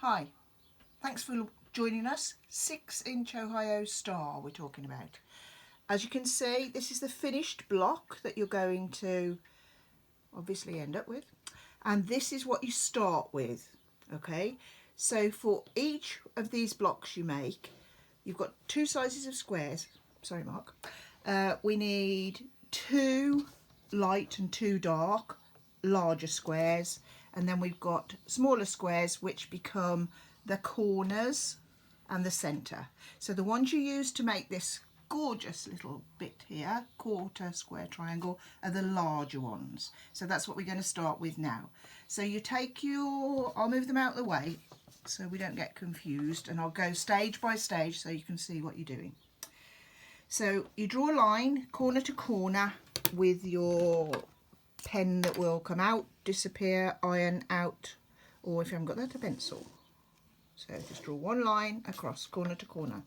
Hi, thanks for joining us. 6-inch Ohio star we're talking about. As you can see, this is the finished block that you're going to obviously end up with, and this is what you start with. Okay, so for each of these blocks you make, you've got two sizes of squares. Sorry, Mark. We need 2 light and 2 dark, larger squares, and then we've got smaller squares which become the corners and the centre. So the ones you use to make this gorgeous little bit here, quarter square triangle, are the larger ones. So that's what we're going to start with now. So you take your, I'll move them out of the way so we don't get confused, and I'll go stage by stage so you can see what you're doing. So you draw a line corner to corner with your pen that will come out, disappear, iron out, or if you haven't got that, a pencil. So just draw one line across corner to corner.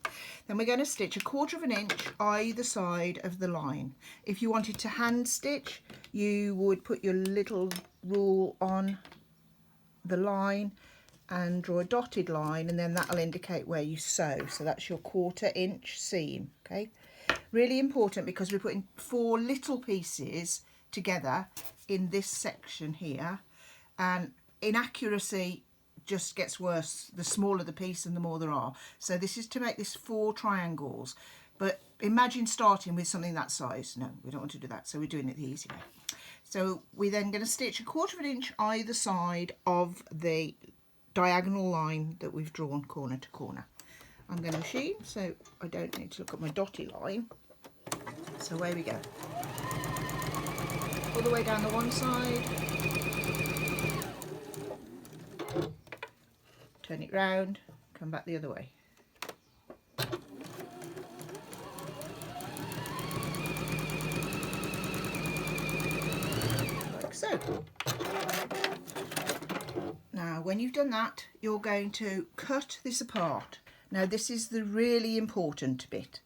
Then we're going to stitch 1/4 inch either side of the line. If you wanted to hand stitch, you would put your little rule on the line and draw a dotted line, and then that'll indicate where you sew. So that's your 1/4 inch seam. Okay, really important because we're putting 4 little pieces together in this section here, and inaccuracy just gets worse the smaller the piece and the more there are. So this is to make this 4 triangles, but imagine starting with something that size. No, we don't want to do that, so we're doing it the easy way. So we're then going to stitch 1/4 inch either side of the diagonal line that we've drawn corner to corner. I'm going to machine so I don't need to look at my dotted line. So away we go. All the way down the one side, turn it round, come back the other way. Like so. Now when you've done that, you're going to cut this apart. Now this is the really important bit.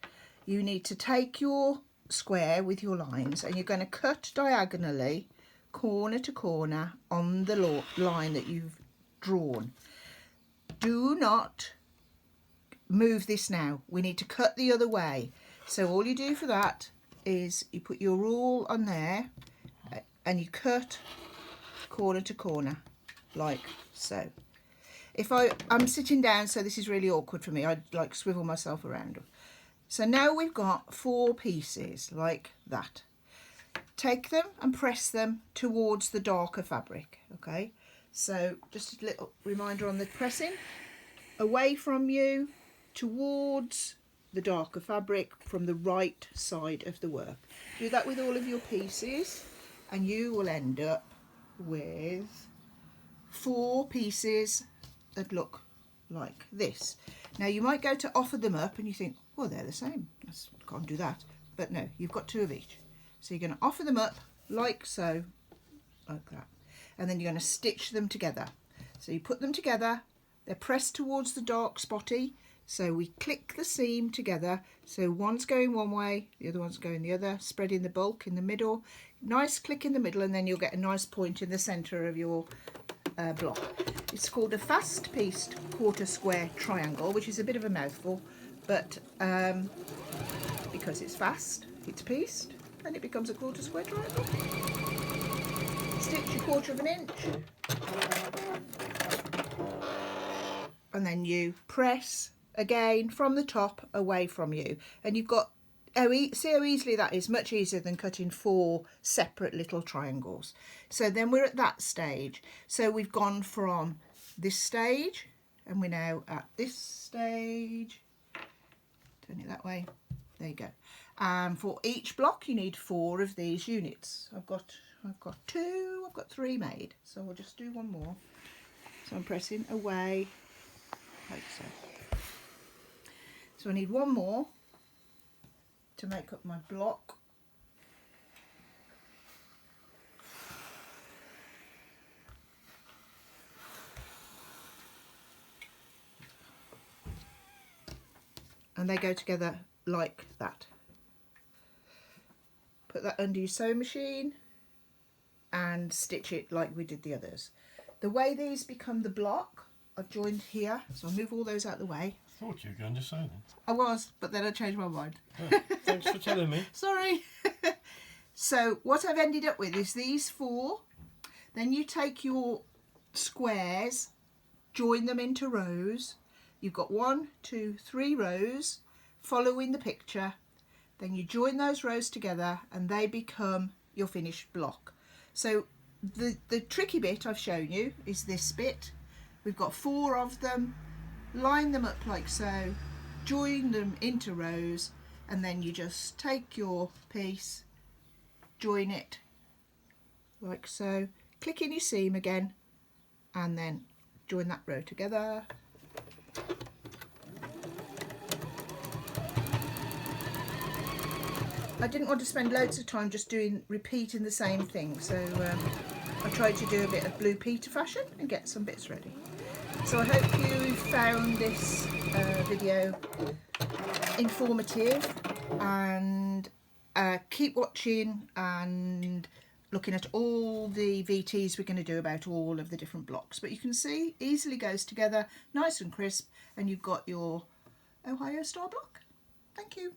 You need to take your square with your lines and you're going to cut diagonally corner to corner on the line that you've drawn. Do not move this now. We need to cut the other way. So all you do for that is you put your rule on there and you cut corner to corner like so. If I'm sitting down, so this is really awkward for me, I'd like swivel myself around. So now we've got 4 pieces like that. Take them and press them towards the darker fabric. Okay, so just a little reminder on the pressing. Away from you, towards the darker fabric from the right side of the work. Do that with all of your pieces and you will end up with 4 pieces that look like this. Now you might go to offer them up and you think, well, they're the same, I can't do that. But no, you've got 2 of each. So you're going to offer them up like so, like that. And then you're going to stitch them together. So you put them together, they're pressed towards the dark spotty. So we click the seam together. So one's going one way, the other one's going the other, spreading the bulk in the middle. Nice click in the middle, and then you'll get a nice point in the centre of your block. It's called a fast-pieced quarter square triangle, which is a bit of a mouthful, but because it's fast, it's pieced, and it becomes a quarter square triangle. Stitch your 1/4 inch, and then you press again from the top away from you, and you've got, see how easily that is, much easier than cutting 4 separate little triangles. So then we're at that stage. So we've gone from this stage and we're now at this stage. Turn it that way. There you go. For each block you need 4 of these units. I've got 2, I've got 3 made. So we'll just do one more. So I'm pressing away like so. So I need 1 more to make up my block. And they go together like that. Put that under your sewing machine and stitch it like we did the others. The way these become the block I've joined here, so I'll move all those out of the way. I thought you were going to say that. I was, but then I changed my mind. Oh, thanks for telling me. Sorry. So what I've ended up with is these 4. Then you take your squares, join them into rows. You've got 1, 2, 3 rows following the picture. Then you join those rows together and they become your finished block. So the tricky bit I've shown you is this bit. We've got 4 of them, line them up like so, join them into rows, and then you just take your piece, join it like so, click in your seam again, and then join that row together. I didn't want to spend loads of time just repeating the same thing, so I tried to do a bit of Blue Peter fashion and get some bits ready. So I hope you found this video informative, and keep watching and looking at all the VTs we're going to do about all of the different blocks. But you can see easily goes together, nice and crisp, and you've got your Ohio Star block. Thank you.